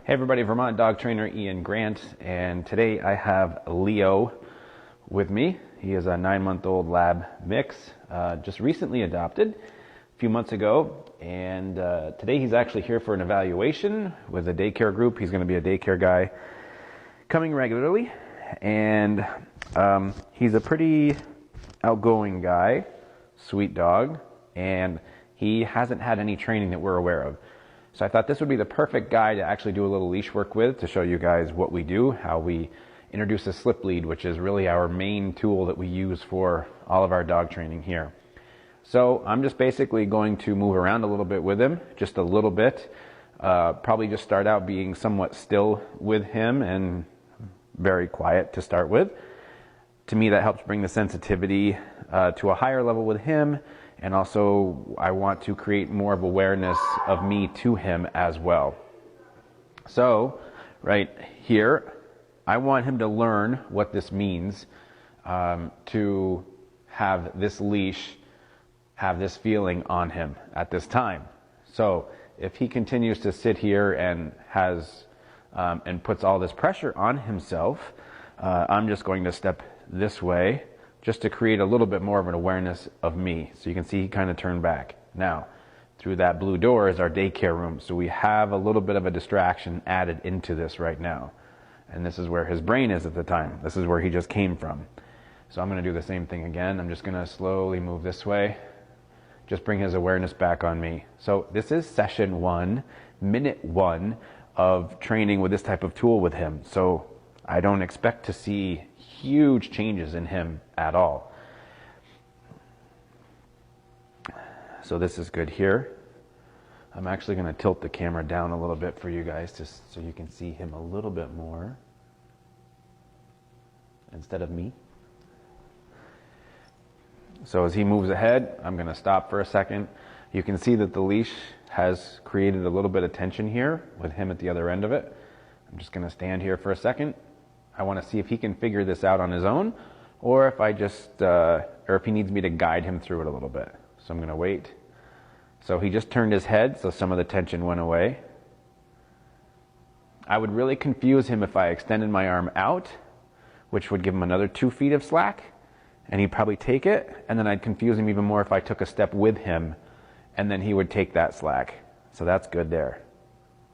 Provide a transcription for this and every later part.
Hey everybody, Vermont dog trainer Ian Grant, and today I have Leo with me. He is a 9-month-old lab mix, just recently adopted a few months ago, and today he's actually here for an evaluation with a daycare group. He's going to be a daycare guy coming regularly, and he's a pretty outgoing guy, sweet dog, and he hasn't had any training that we're aware of. So I thought this would be the perfect guy to actually do a little leash work with, to show you guys what we do, how we introduce a slip lead, which is really our main tool that we use for all of our dog training here. So I'm just basically going to move around a little bit with him, just a little bit. Probably just start out being somewhat still with him and very quiet to start with. To me, that helps bring the sensitivity to a higher level with him. And also, I want to create more of awareness of me to him as well. So, right here, I want him to learn what this means to have this leash, have this feeling on him at this time. So, if he continues to sit here and has and puts all this pressure on himself, I'm just going to step this way, just to create a little bit more of an awareness of me. So you can see he kind of turned back. Now, through that blue door is our daycare room. So we have a little bit of a distraction added into this right now. And this is where his brain is at the time. This is where he just came from. So I'm going to do the same thing again. I'm just going to slowly move this way. Just bring his awareness back on me. So this is session 1, minute 1 of training with this type of tool with him. So I don't expect to see huge changes in him at all. So this is good here. I'm actually going to tilt the camera down a little bit for you guys, just so you can see him a little bit more instead of me. So as he moves ahead, I'm going to stop for a second. You can see that the leash has created a little bit of tension here with him at the other end of it. I'm just going to stand here for a second. I want to see if he can figure this out on his own, or if if he needs me to guide him through it a little bit. So I'm going to wait. So he just turned his head, so some of the tension went away. I would really confuse him if I extended my arm out, which would give him another 2 feet of slack, and he'd probably take it, and then I'd confuse him even more if I took a step with him, and then he would take that slack. So that's good there.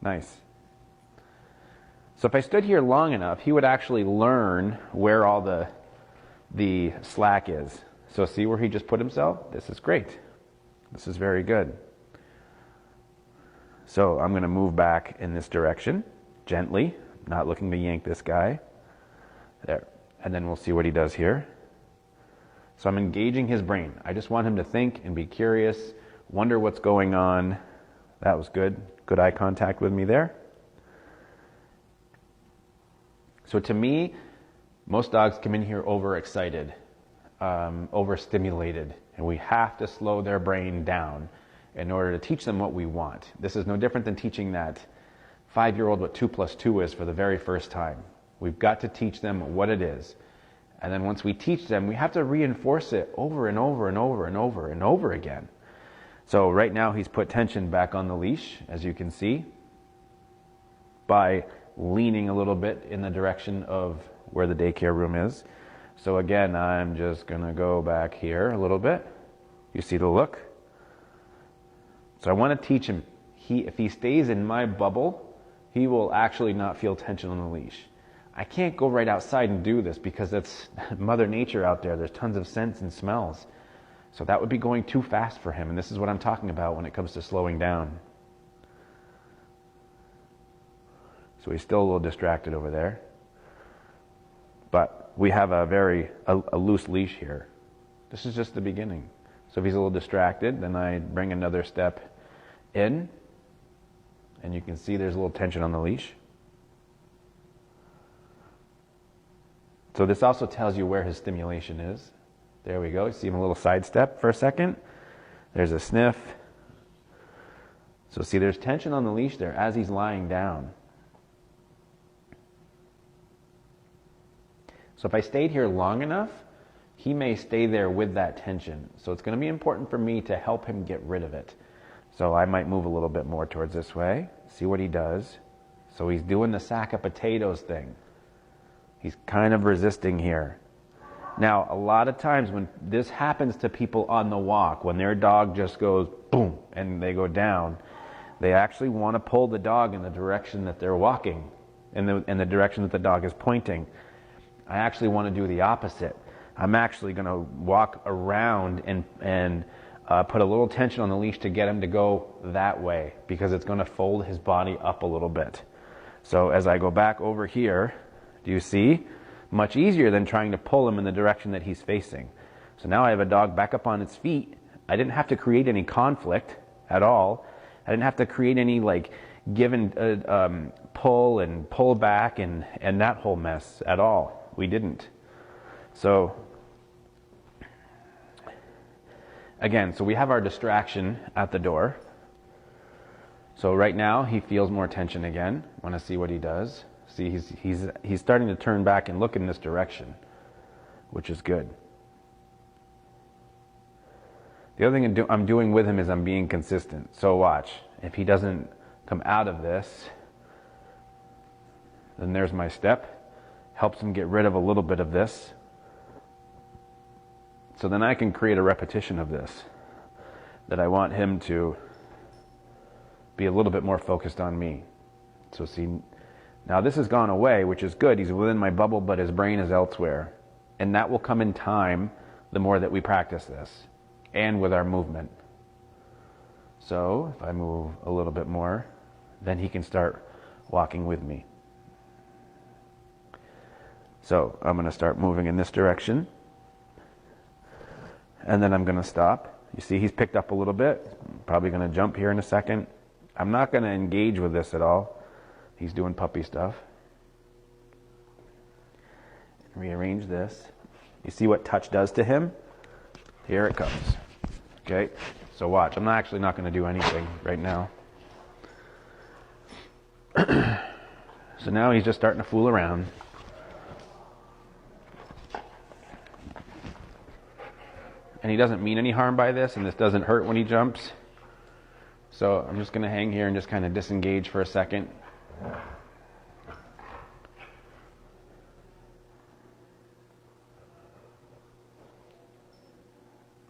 Nice. So if I stood here long enough, he would actually learn where all the slack is. So see where he just put himself? This is great. This is very good. So I'm going to move back in this direction, gently, not looking to yank this guy. There. And then we'll see what he does here. So I'm engaging his brain. I just want him to think and be curious, wonder what's going on. That was good. Good eye contact with me there. So to me, most dogs come in here overexcited, overstimulated, and we have to slow their brain down in order to teach them what we want. This is no different than teaching that 5-year-old what 2 + 2 is for the very first time. We've got to teach them what it is. And then once we teach them, we have to reinforce it over and over and over and over and over again. So right now he's put tension back on the leash, as you can see, by leaning a little bit in the direction of where the daycare room is. So again, I'm just going to go back here a little bit. You see the look? So I want to teach him, if he stays in my bubble, he will actually not feel tension on the leash. I can't go right outside and do this because that's Mother Nature out there. There's tons of scents and smells. So that would be going too fast for him, and this is what I'm talking about when it comes to slowing down. So he's still a little distracted over there. But we have a loose leash here. This is just the beginning. So if he's a little distracted, then I bring another step in. And you can see there's a little tension on the leash. So this also tells you where his stimulation is. There we go. You see him a little sidestep for a second. There's a sniff. So see, there's tension on the leash there as he's lying down. So if I stayed here long enough, he may stay there with that tension. So it's going to be important for me to help him get rid of it. So I might move a little bit more towards this way, see what he does. So he's doing the sack of potatoes thing. He's kind of resisting here. Now, a lot of times when this happens to people on the walk, when their dog just goes boom and they go down, they actually want to pull the dog in the direction that they're walking, in the direction that the dog is pointing. I actually want to do the opposite. I'm actually going to walk around and put a little tension on the leash to get him to go that way, because it's going to fold his body up a little bit. So as I go back over here, do you see? Much easier than trying to pull him in the direction that he's facing. So now I have a dog back up on its feet. I didn't have to create any conflict at all. I didn't have to create any like give and pull and pull back and that whole mess at all. We didn't. So again, so we have our distraction at the door. So right now he feels more tension again. Want to see what he does. See, he's starting to turn back and look in this direction, which is good. The other thing I'm doing with him is I'm being consistent. So watch. If he doesn't come out of this, then there's my step. Helps him get rid of a little bit of this. So then I can create a repetition of this, that I want him to be a little bit more focused on me. So see, now this has gone away, which is good. He's within my bubble, but his brain is elsewhere. And that will come in time the more that we practice this, and with our movement. So if I move a little bit more, then he can start walking with me. So I'm going to start moving in this direction. And then I'm going to stop. You see he's picked up a little bit. Probably going to jump here in a second. I'm not going to engage with this at all. He's doing puppy stuff. Rearrange this. You see what touch does to him? Here it comes. Okay, so watch. I'm actually not going to do anything right now. So now he's just starting to fool around. And he doesn't mean any harm by this, and this doesn't hurt when he jumps. So I'm just going to hang here and just kind of disengage for a second.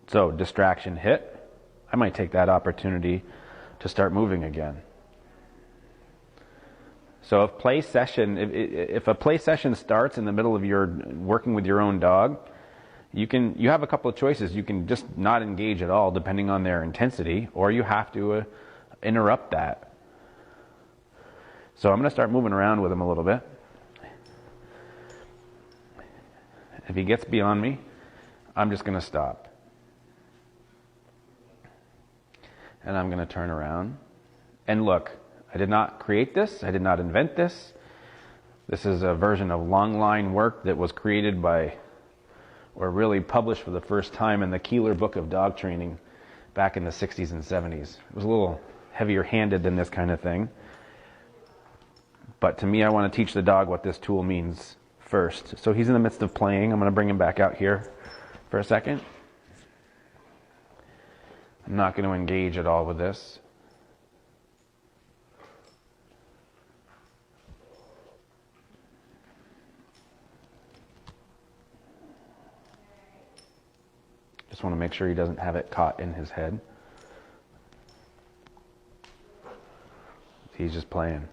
So distraction hit. I might take that opportunity to start moving again. So if a play session starts in the middle of your working with your own dog, you have a couple of choices. You can just not engage at all, depending on their intensity, or you have to interrupt that. So I'm going to start moving around with him a little bit. If he gets beyond me, I'm just going to stop. And I'm going to turn around. And look, I did not create this. I did not invent this. This is a version of long line work that was created by, or really published for the first time in the Keeler Book of Dog Training back in the 60s and 70s. It was a little heavier handed than this kind of thing. But to me, I want to teach the dog what this tool means first. So he's in the midst of playing. I'm going to bring him back out here for a second. I'm not going to engage at all with this. Just want to make sure he doesn't have it caught in his head. He's just playing.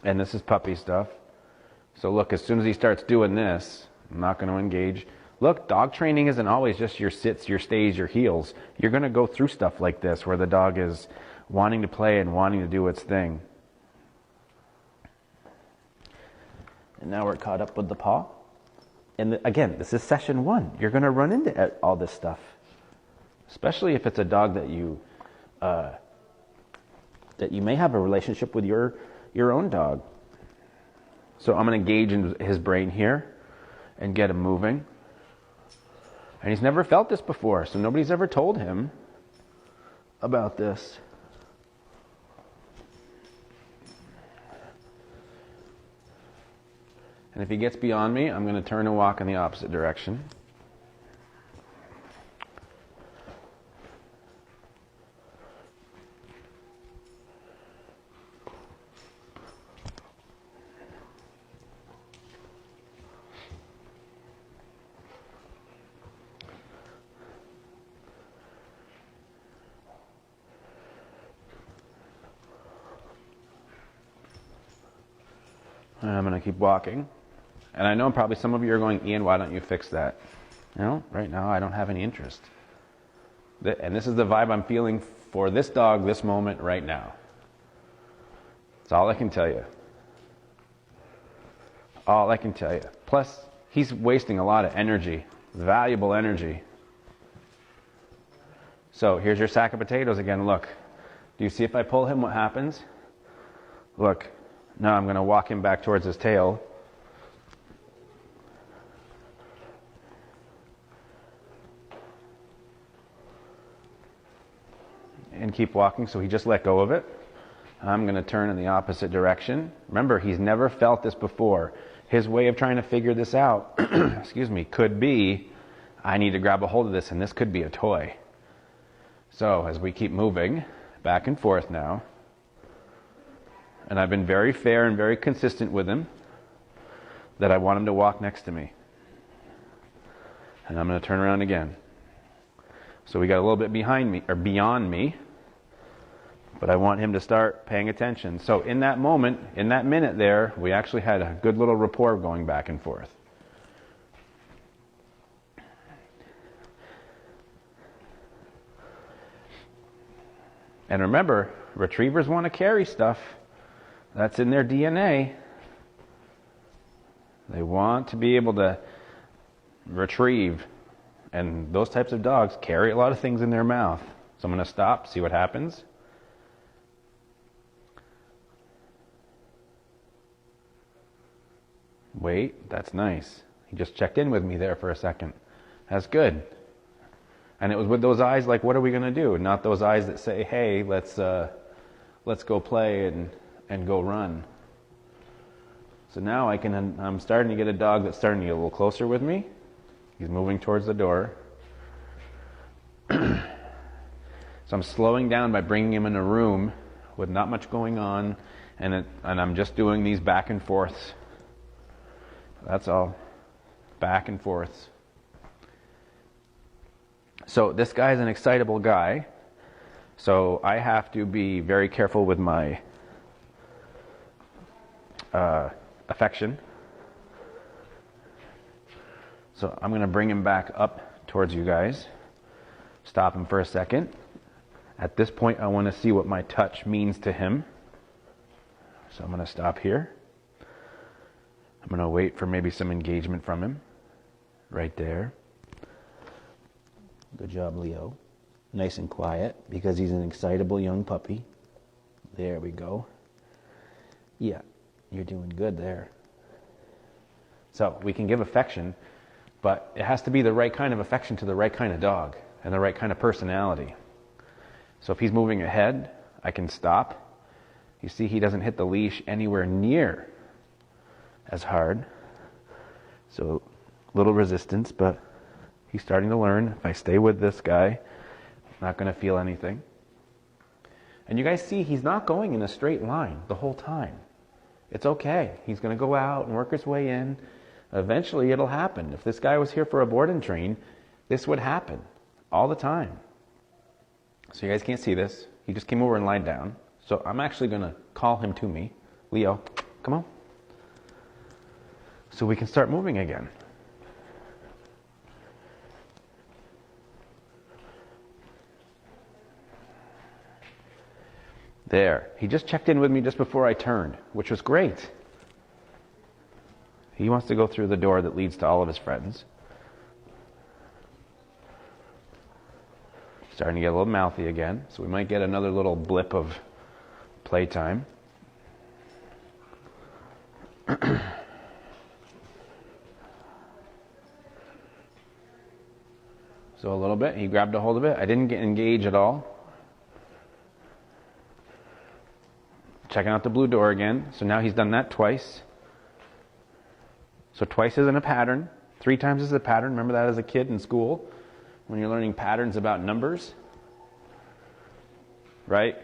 And this is puppy stuff. So look, as soon as he starts doing this, I'm not going to engage. Look, dog training isn't always just your sits, your stays, your heels. You're going to go through stuff like this where the dog is wanting to play and wanting to do its thing. And now we're caught up with the paw. And again, this is session 1. You're going to run into all this stuff. Especially if it's a dog that you may have a relationship with your own dog. So I'm going to engage in his brain here and get him moving. And he's never felt this before, so nobody's ever told him about this. And if he gets beyond me, I'm going to turn and walk in the opposite direction. And I'm going to keep walking. And I know probably some of you are going, Ian, why don't you fix that? You know, right now I don't have any interest. And this is the vibe I'm feeling for this dog, this moment, right now. That's all I can tell you. All I can tell you. Plus, he's wasting a lot of energy, valuable energy. So here's your sack of potatoes again. Look, do you see if I pull him what happens? Look, now I'm going to walk him back towards his tail. And keep walking, so he just let go of it. I'm going to turn in the opposite direction. Remember, he's never felt this before. His way of trying to figure this out, excuse me, could be, I need to grab a hold of this, and this could be a toy. So as we keep moving back and forth now, and I've been very fair and very consistent with him, that I want him to walk next to me. And I'm going to turn around again. So we got a little bit behind me, or beyond me, but I want him to start paying attention. So in that moment, in that minute there, we actually had a good little rapport going back and forth. And remember, retrievers want to carry stuff. That's in their DNA. They want to be able to retrieve. And those types of dogs carry a lot of things in their mouth. So I'm going to stop, see what happens. Wait, that's nice. He just checked in with me there for a second. That's good. And it was with those eyes like, what are we going to do? Not those eyes that say, hey, let's go play and go run. So now I'm starting to get a dog that's starting to get a little closer with me. He's moving towards the door. So I'm slowing down by bringing him in a room with not much going on, and I'm just doing these back and forths. That's all. Back and forths. So this guy's an excitable guy, so I have to be very careful with my affection. So I'm going to bring him back up towards you guys. Stop him for a second. At this point, I want to see what my touch means to him. So I'm going to stop here. I'm going to wait for maybe some engagement from him. Right there. Good job, Leo. Nice and quiet, because he's an excitable young puppy. There we go. Yeah, you're doing good there. So we can give affection, but it has to be the right kind of affection to the right kind of dog and the right kind of personality. So if he's moving ahead, I can stop. You see, he doesn't hit the leash anywhere near as hard. So little resistance, but he's starting to learn. If I stay with this guy, I'm not going to feel anything. And you guys see, he's not going in a straight line the whole time. It's okay. He's going to go out and work his way in. Eventually it'll happen. If this guy was here for a board and train, this would happen all the time. So you guys can't see this. He just came over and lied down. So I'm actually going to call him to me. Leo, come on. So we can start moving again. There. He just checked in with me just before I turned, which was great. He wants to go through the door that leads to all of his friends. Starting to get a little mouthy again, so we might get another little blip of playtime. So a little bit, he grabbed a hold of it. I didn't get engaged at all. Checking out the blue door again. So now he's done that twice. So twice isn't a pattern. 3 times is a pattern. Remember that as a kid in school when you're learning patterns about numbers? Right?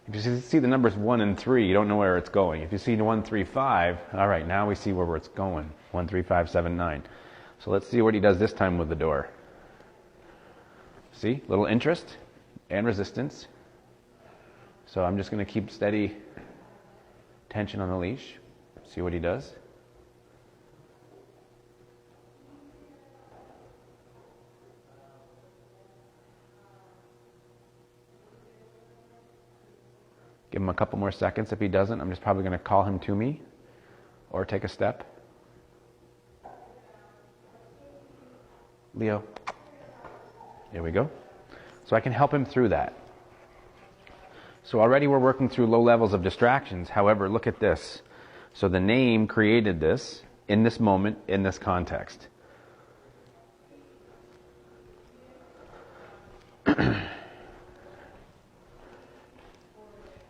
If you see the numbers 1 and 3, you don't know where it's going. If you see 1, 3, 5, all right, now we see where it's going. 1, 3, 5, 7, 9. So let's see what he does this time with the door. See? Little interest and resistance. So I'm just going to keep steady tension on the leash. see what he does. Give him a couple more seconds. If he doesn't, I'm just probably going to call him to me or take a step. Leo. There we go. So I can help him through that. So already we're working through low levels of distractions. However, look at this. So the name created this in this moment, in this context.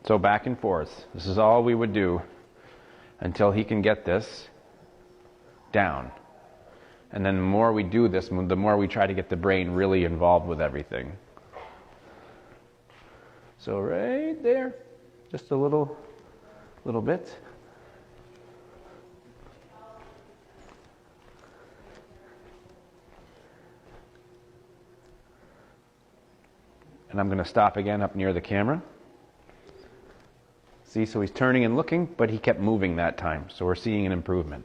So back and forth. This is all we would do until he can get this down. And then the more we do this, the more we try to get the brain really involved with everything. So right there, just a little bit. And I'm going to stop again up near the camera. See, so he's turning and looking, but he kept moving that time. So we're seeing an improvement.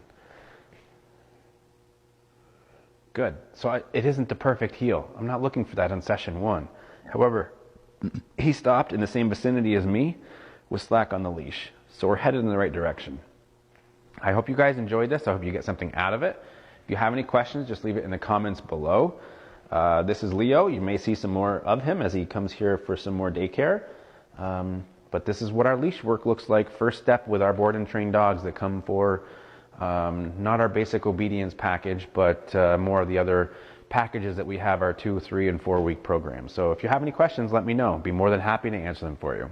Good. So it isn't the perfect heel. I'm not looking for that in session 1. However, he stopped in the same vicinity as me with slack on the leash. So we're headed in the right direction. I hope you guys enjoyed this. I hope you get something out of it. If you have any questions, just leave it in the comments below. This is Leo. You may see some more of him as he comes here for some more daycare. But this is what our leash work looks like. First step with our board and trained dogs that come for not our basic obedience package, but more of the other packages that we have, our 2, 3, and 4 week programs. So if you have any questions, let me know. Be more than happy to answer them for you.